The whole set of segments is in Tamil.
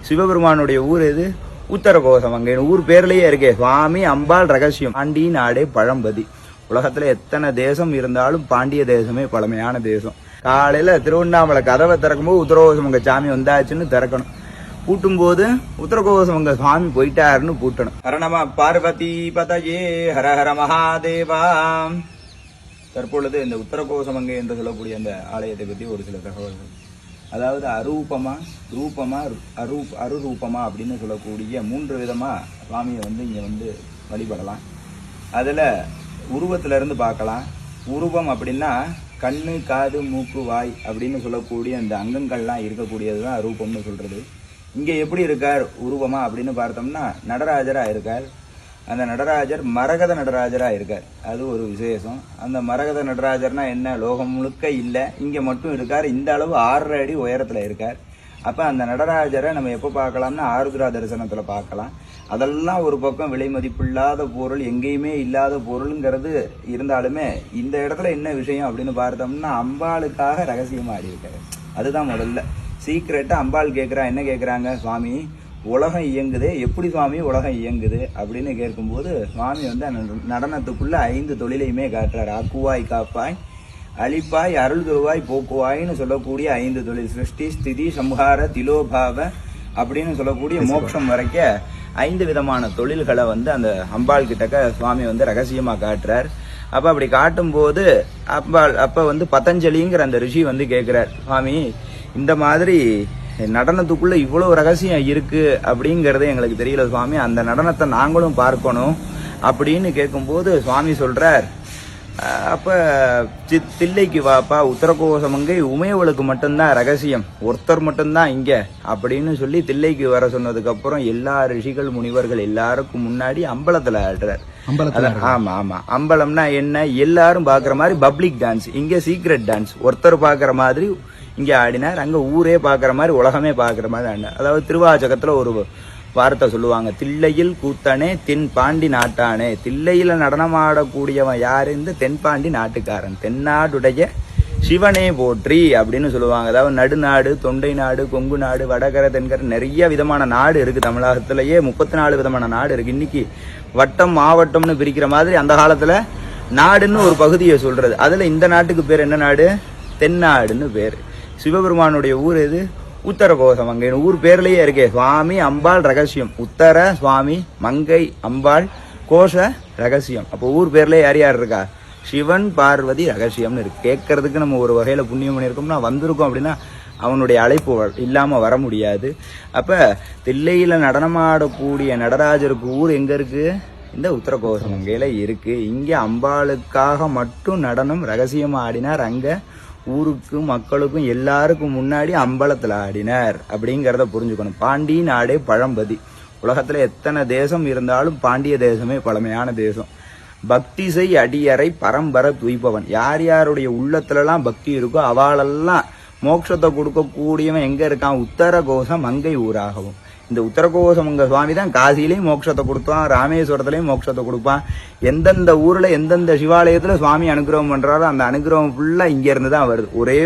சிவபெருமானுடைய ஊர் எது? உத்தரகோசம். அங்கே ஊர் பேர்லயே இருக்கே சுவாமி அம்பாள் ரகசியம். பாண்டி நாடே பழம்பதி. உலகத்துல எத்தனை தேசம் இருந்தாலும் பாண்டிய தேசமே பழமையான தேசம். காலையில திருவண்ணாமலை கதவை திறக்கும்போது உத்தரகோசமங்க சாமி வந்தாச்சுன்னு திறக்கணும். பூட்டும் போது உத்தரகோசமங்க சுவாமி போயிட்டாருன்னு பூட்டணும். ஹரணம பார்வதி பதயே ஹர ஹர மகாதேவா. தற்பொழுது இந்த உத்தரகோசமங்கை என்று சொல்லக்கூடிய அந்த ஆலயத்தை பற்றி ஒரு சில தகவல்கள். அதாவது அரூபமா, ரூபமா, அருரூபமா அப்படின்னு சொல்லக்கூடிய 3 விதமா சுவாமியை இங்க வழிபடலாம். அதுல உருவத்துல இருந்து பார்க்கலாம். உருவம் அப்படின்னா கண்ணு, காது, மூக்கு, வாய் அப்படின்னு சொல்லக்கூடிய அந்த அங்கங்கள்லாம் இருக்கக்கூடியதுதான் ரூபம்னு சொல்றது. இங்க எப்படி இருக்கார் உருவமா அப்படின்னு பார்த்தோம்னா நடராஜரா இருக்கார். அந்த நடராஜர் மரகத நடராஜரா இருக்கார். அது ஒரு விசேஷம். அந்த மரகத நடராஜர்னா என்ன? லோகம் முழுக்க இல்லை, இங்க மட்டும் இருக்கார். இந்த அளவு 6 அடி உயரத்துல இருக்கார். அப்ப அந்த நடராஜரை நம்ம எப்ப பார்க்கலாம்னா ஆருத்ரா தரிசனத்துல பார்க்கலாம். அதெல்லாம் ஒரு பக்கம் விலை மதிப்பில்லாத பொருள், எங்கேயுமே இல்லாத பொருளுங்கிறது இருந்தாலுமே இந்த இடத்துல என்ன விஷயம் அப்படின்னு பார்த்தோம்னா அம்பாளுக்காக ரகசியமா ஆடி இருக்காரு. அதுதான் முதல்ல சீக்கிரட்டா. அம்பாள் கேட்கிறா, என்ன கேட்கிறாங்க? சுவாமி உலகம் இயங்குது, எப்படி சுவாமி உலகம் இயங்குது அப்படின்னு கேட்கும்போது சுவாமி நடனத்துக்குள்ள 5 தொழிலையுமே காட்டுறாரு. ஆக்குவாய், காப்பாய், அழிப்பாய், அருள் தருவாய், போக்குவாய்னு சொல்லக்கூடிய 5 தொழில். சிருஷ்டி, ஸ்திதி, சம்ஹார, திலோபாவ அப்படின்னு சொல்லக்கூடிய மோட்சம் வரைக்கும் 5 விதமான தொழில்களை அந்த அம்பாள் கிட்டக்க சுவாமி ரகசியமா காட்டுறார். அப்ப அப்படி காட்டும் போது அம்பாள் பதஞ்சலிங்கிற அந்த ரிஷி கேட்கிறார், சுவாமி இந்த மாதிரி நடனத்துக்குள்ள இவ்வளவு ரகசியம் இருக்கு அப்படிங்கறது எங்களுக்கு தெரியல சுவாமி, அந்த நடனத்தை நாங்களும் பார்க்கணும் அப்படின்னு கேட்கும்போது சுவாமி சொல்றார், அப்ப தில்லைக்கு வாப்பா, உத்தரகோசமங்கை உமையவளுக்கு மட்டும்தான் ரகசியம், ஒருத்தர் மட்டும்தான் இங்க அப்படின்னு சொல்லி தில்லைக்கு வர சொன்னதுக்கு அப்புறம் எல்லா ரிஷிகள் முனிவர்கள் எல்லாருக்கும் முன்னாடி அம்பலத்துல ஆடுறார். ஆமா ஆமா, அம்பலம்னா என்ன? எல்லாரும் பாக்குற மாதிரி பப்ளிக் டான்ஸ். இங்க சீக்ரெட் டான்ஸ். ஒருத்தர் பாக்குற மாதிரி இங்க ஆடினார், அங்க ஊரே பாக்குற மாதிரி, உலகமே பாக்குற மாதிரி ஆடினார். அதாவது திருவாச்சகத்துல ஒரு வார்த்தை சொல்லுவாங்க, தில்லையில் கூத்தனே தென் பாண்டி நாட்டானே. தில்லையில நடனமாடக்கூடியவன் யாரு? இந்த தென்பாண்டி நாட்டுக்காரன், தென்னாடுடைய சிவனே போற்றி அப்படின்னு சொல்லுவாங்க. அதாவது நடுநாடு, தொண்டை நாடு, கொங்கு நாடு, வடகரை, தென்கரை, நிறைய விதமான நாடு இருக்கு தமிழகத்திலேயே. 34 விதமான நாடு இருக்கு. இன்னைக்கு வட்டம் மாவட்டம்னு பிரிக்கிற மாதிரி அந்த காலத்துல நாடுன்னு ஒரு பகுதியை சொல்றது. அதுல இந்த நாட்டுக்கு பேர் என்ன நாடு? தென்னாடுன்னு பேரு. சிவபெருமானுடைய ஊர் எது? உத்தரகோசம். அங்கே ஊர் பேர்லயே இருக்கே சுவாமி அம்பாள் ரகசியம். உத்தர சுவாமி, மங்கை அம்பாள், கோஷ ரகசியம். அப்போ ஊர் பேர்லயே யார் யார் இருக்கா? சிவன் பார்வதி ரகசியம்னு இருக்கு. கேட்கறதுக்கு நம்ம ஒரு வகையில புண்ணியம் பண்ணியிருக்கோம்னா வந்திருக்கோம் அப்படின்னா அவனுடைய அழைப்பு இல்லாம வர முடியாது. அப்ப தில்லையில நடனமாடக்கூடிய நடராஜருக்கு ஊர் எங்க இருக்கு? இந்த உத்தரகோசம் அங்கையில இருக்கு. இங்க அம்பாளுக்காக மட்டும் நடனம் ரகசியமா ஆடினார். அங்க ஊருக்கும் மக்களுக்கும் எல்லாருக்கும் முன்னாடி அம்பலத்துல ஆடினார் அப்படிங்கறத புரிஞ்சுக்கணும். பாண்டி நாடே பழம்பதி. உலகத்துல எத்தனை தேசம் இருந்தாலும் பாண்டிய தேசமே பழமையான தேசம். பக்தி செய் அடியறை பரம்பர துய்பவன். யார் யாருடைய உள்ளத்துலலாம் பக்தி இருக்கோ அவளெல்லாம் மோட்சத்தை கொடுக்கக்கூடியவன் எங்க இருக்கான்? உத்தரகோசம் மங்கை ஊராகவும். இந்த உத்தரகோசமங்க சுவாமி தான் காசிலையும் மோட்சத்தை கொடுப்பான், ராமேஸ்வரத்திலையும் மோட்சத்தை கொடுப்பான். எந்தெந்த ஊர்ல எந்தெந்த சிவாலயத்துல சுவாமி அனுகிரகம் பண்றாரோ அந்த அனுகிரகம் ஃபுல்லா இங்க இருந்து தான் வருது. ஒரே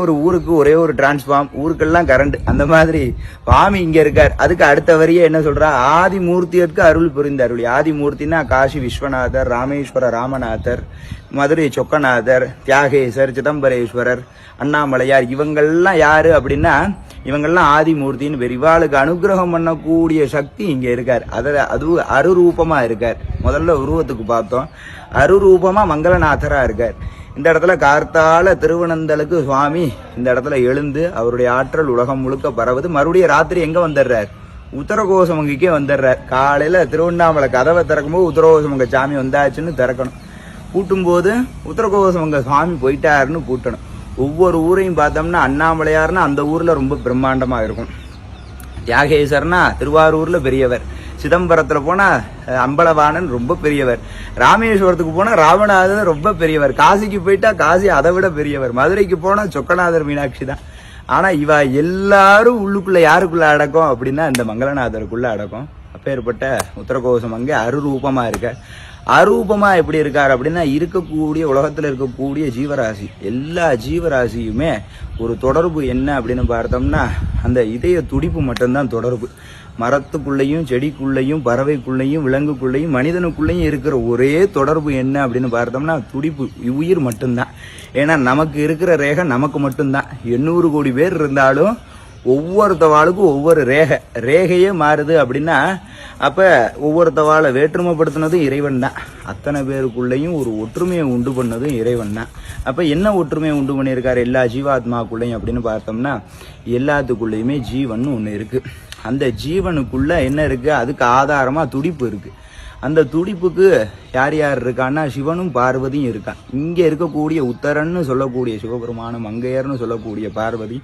ஒரு ஊருக்கு ஒரே ஒரு டிரான்ஸ்ஃபார்ம், ஊருக்கெல்லாம் கரண்ட். அந்த மாதிரி சுவாமி இங்க இருக்கார். அதுக்கு அடுத்த வரியே என்ன சொல்றா? ஆதிமூர்த்தியருக்கு அருள் புரிந்த அருள். ஆதிமூர்த்தினா காசி விஸ்வநாதர், ராமேஸ்வர ராமநாதர், மதுரை சொக்கநாதர், தியாகேசர், சிதம்பரேஸ்வரர், அண்ணாமலையார், இவங்கெல்லாம் யாரு அப்படின்னா இவங்கெல்லாம் ஆதிமூர்த்தின்னு பேர். இவாளுக்கு அனுகிரகம் பண்ணக்கூடிய சக்தி இங்க இருக்கார். அது அருரூபமா இருக்கார். முதல்ல உருவத்துக்கு பார்த்தோம். அருரூபமா மங்களநாதரா இருக்கார். இந்த இடத்துல கார்த்தால திருவனந்தலுக்கு சுவாமி இந்த இடத்துல எழுந்து அவருடைய ஆற்றல் உலகம் முழுக்க பரவுது. மறுபடியும் ராத்திரி எங்க வந்துடுறார்? உத்தரகோசமங்கைக்கே வந்துடுறார். காலையில திருவண்ணாமலை கதவை திறக்கும்போது உத்தரகோசமங்க சாமி வந்தாச்சுன்னு திறக்கணும். பூட்டும் போது உத்தரகோசமங்க சுவாமி போயிட்டாருன்னு பூட்டணும். ஒவ்வொரு ஊரையும் பார்த்தோம்னா அண்ணாமலையார்னா அந்த ஊர்ல ரொம்ப பிரம்மாண்டமா இருக்கும். தியாகேசர்னா திருவாரூர்ல பெரியவர். சிதம்பரத்துல போனா அம்பலவாணன் ரொம்ப பெரியவர். ராமேஸ்வரத்துக்கு போனா ராமநாதன் ரொம்ப பெரியவர். காசிக்கு போயிட்டா காசி அதை விட பெரியவர். மதுரைக்கு போனா சொக்கநாதர் மீனாட்சி தான். ஆனா இவ எல்லாரும் உள்ளுக்குள்ள யாருக்குள்ள அடக்கம் அப்படின்னா இந்த மங்களநாதருக்குள்ள அடக்கம். அப்பேற்பட்ட உத்தரகோசம் அங்கே அருரூபமா இருக்க. அரூபமா எப்படி இருக்கார் அப்படின்னா, இருக்கக்கூடிய உலகத்துல இருக்கக்கூடிய ஜீவராசி எல்லா ஜீவராசியுமே ஒரு தொடர்பு என்ன அப்படின்னு பார்த்தோம்னா, அந்த இதய துடிப்பு மட்டும்தான் தொடர்பு. மரத்துக்குள்ளேயும் செடிக்குள்ளேயும் பறவைக்குள்ளேயும் விலங்குக்குள்ளேயும் மனிதனுக்குள்ளேயும் இருக்கிற ஒரே தொடர்பு என்ன அப்படின்னு பார்த்தோம்னா துடிப்பு, உயிர் மட்டும்தான். ஏன்னா நமக்கு இருக்கிற ரேகை நமக்கு மட்டும்தான். 800 கோடி பேர் இருந்தாலும் ஒவ்வொருத்தவாளுக்கும் ஒவ்வொரு ரேகையே மாறுது அப்படின்னா, அப்ப ஒவ்வொருத்தவாளை வேற்றுமைப்படுத்தினதும் இறைவன் தான். அத்தனை பேருக்குள்ளேயும் ஒரு ஒற்றுமையை உண்டு பண்ணதும் இறைவன் தான். அப்ப என்ன ஒற்றுமையை உண்டு பண்ணியிருக்காரு எல்லா ஜீவாத்மாக்குள்ளேயும் அப்படின்னு பார்த்தோம்னா, எல்லாத்துக்குள்ளேயுமே ஜீவன் ஒன்று இருக்கு. அந்த ஜீவனுக்குள்ள என்ன இருக்கு, அதுக்கு ஆதாரமா துடிப்பு இருக்கு. அந்த துடிப்புக்கு யார் யார் இருக்கான்னா, சிவனும் பார்வதியும் இருக்கா. இங்க இருக்கக்கூடிய உத்தரன்னு சொல்லக்கூடிய சிவபெருமானும் மங்கையர்னு சொல்லக்கூடிய பார்வதி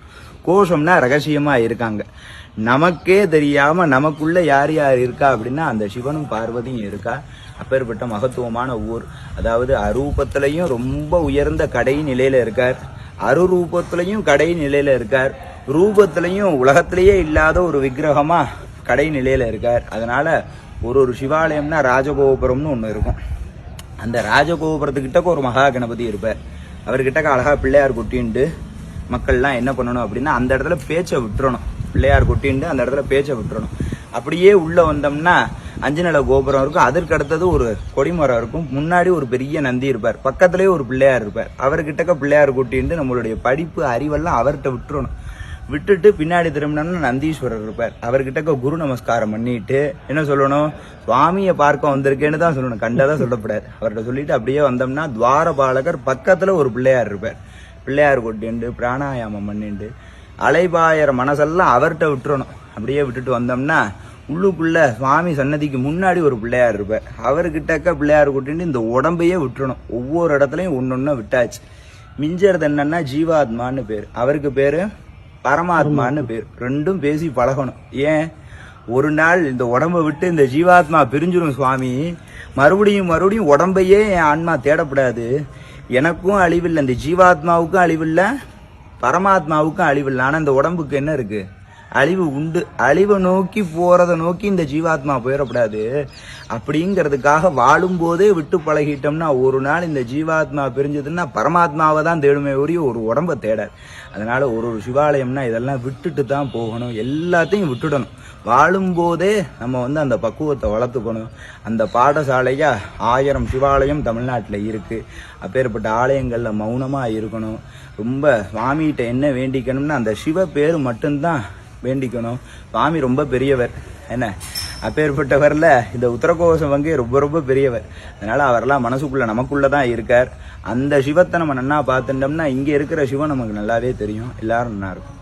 கோஷம்னா ரகசியமா இருக்காங்க. நமக்கே தெரியாம நமக்குள்ள யார் யார் இருக்கா அப்படின்னா அந்த சிவனும் பார்வதியும் இருக்கா. அப்பேற்பட்ட மகத்துவமான ஊர். அதாவது அரூபத்திலையும் ரொம்ப உயர்ந்த கடை நிலையில இருக்கார், அருரூபத்திலையும் கடை நிலையில இருக்கார், ரூபத்திலையும் உலகத்திலேயே இல்லாத ஒரு விக்கிரகமா கடை நிலையில இருக்கார். அதனால ஒரு சிவாலயம்னா ராஜகோபுரம்னு ஒன்று இருக்கும். அந்த ராஜகோபுரத்துக்கிட்ட ஒரு மகா கணபதி இருப்பார். அவர்கிட்ட அழகா பிள்ளையார் கொட்டின்ட்டு மக்கள்லாம் என்ன பண்ணணும் அப்படின்னா, அந்த இடத்துல பேச்சை விட்டுறணும். பிள்ளையார் கொட்டின்ட்டு அந்த இடத்துல பேச்சை விட்டுறணும். அப்படியே உள்ள வந்தோம்னா 5 நில கோபுரம் இருக்கும். அதற்கு அடுத்தது ஒரு கொடிமரம் இருக்கும். முன்னாடி ஒரு பெரிய நந்தி இருப்பார். பக்கத்திலேயே ஒரு பிள்ளையார் இருப்பார். அவர்கிட்ட பிள்ளையார் கொட்டின்ட்டு நம்மளுடைய படிப்பு அறிவெல்லாம் அவர்கிட்ட விட்டுறணும். விட்டுட்டு பின்னாடி திரும்பினோம்னா நந்தீஸ்வரர் இருப்பார். அவர்கிட்ட குரு நமஸ்காரம் பண்ணிட்டு என்ன சொல்லணும், சுவாமியை பார்க்க வந்திருக்கேன்னு தான் சொல்லணும், கண்டதான் சொல்லப்படாது. அவர்கிட்ட சொல்லிட்டு அப்படியே வந்தோம்னா துவாரபாலகர் பக்கத்துல ஒரு பிள்ளையார் இருப்பார். பிள்ளையார் கொட்டிண்டு பிராணாயாமம் பண்ணிட்டு அலைபாயற மனசெல்லாம் அவர்கிட்ட விட்டுறணும். அப்படியே விட்டுட்டு வந்தோம்னா உள்ளுக்குள்ள சுவாமி சன்னதிக்கு முன்னாடி ஒரு பிள்ளையார் இருப்பார். அவர்கிட்ட பிள்ளையார் கொட்டிட்டு இந்த உடம்பையே விட்டுறணும். ஒவ்வொரு இடத்துலையும் ஒன்னொன்னு விட்டாச்சு. மிஞ்சறது என்னன்னா ஜீவாத்மான்னு பேர், அவருக்கு பேரு பரமாத்மான்னு பேர். ரெண்டும் பேசி பழகணும். ஏன், ஒரு நாள் இந்த உடம்பை விட்டு இந்த ஜீவாத்மா பிரிஞ்சிடும் சுவாமி, மறுபடியும் மறுபடியும் உடம்பையே என் ஆன்மா தேடப்படாது. எனக்கும் அழிவில்லை, இந்த ஜீவாத்மாவுக்கும் அழிவில்லை, பரமாத்மாவுக்கும் அழிவில்லை. ஆனா இந்த உடம்புக்கு என்ன இருக்கு, அழிவு உண்டு. அழிவை நோக்கி போறத நோக்கி இந்த ஜீவாத்மா போயிடக்கூடாது. அப்படிங்கிறதுக்காக வாழும் போதே விட்டு பழகிட்டோம்னா ஒரு நாள் இந்த ஜீவாத்மா பிரிஞ்சதுன்னா பரமாத்மாவை தான் தேடுமே ஒழிய ஒரு உடம்பை தேடாது. அதனால ஒரு சிவாலயம்னா இதெல்லாம் விட்டுட்டு தான் போகணும். எல்லாத்தையும் விட்டுடணும். வாழும் போதே நம்ம அந்த பக்குவத்தை வளர்த்துக்கணும். அந்த பாடசாலையா 1000 சிவாலயம் தமிழ்நாட்டில் இருக்கு. அப்பேற்பட்ட ஆலயங்கள்ல மௌனமா இருக்கணும். ரொம்ப சுவாமிகிட்ட என்ன வேண்டிக்கணும்னா அந்த சிவ பேரு மட்டும்தான் வேண்டிக்கணும். சுவாமி ரொம்ப பெரியவர், என்ன அப்பேற்பட்டவர்ல இந்த உத்தரகோசம் ரொம்ப ரொம்ப பெரியவர். அதனால அவரெல்லாம் மனசுக்குள்ள நமக்குள்ளதான் இருக்கார். அந்த சிவத்தை நம்ம நன்னா பார்த்துட்டோம்னா இங்க இருக்கிற சிவன் நமக்கு நல்லாவே தெரியும். எல்லாரும் நல்லா இருக்கும்.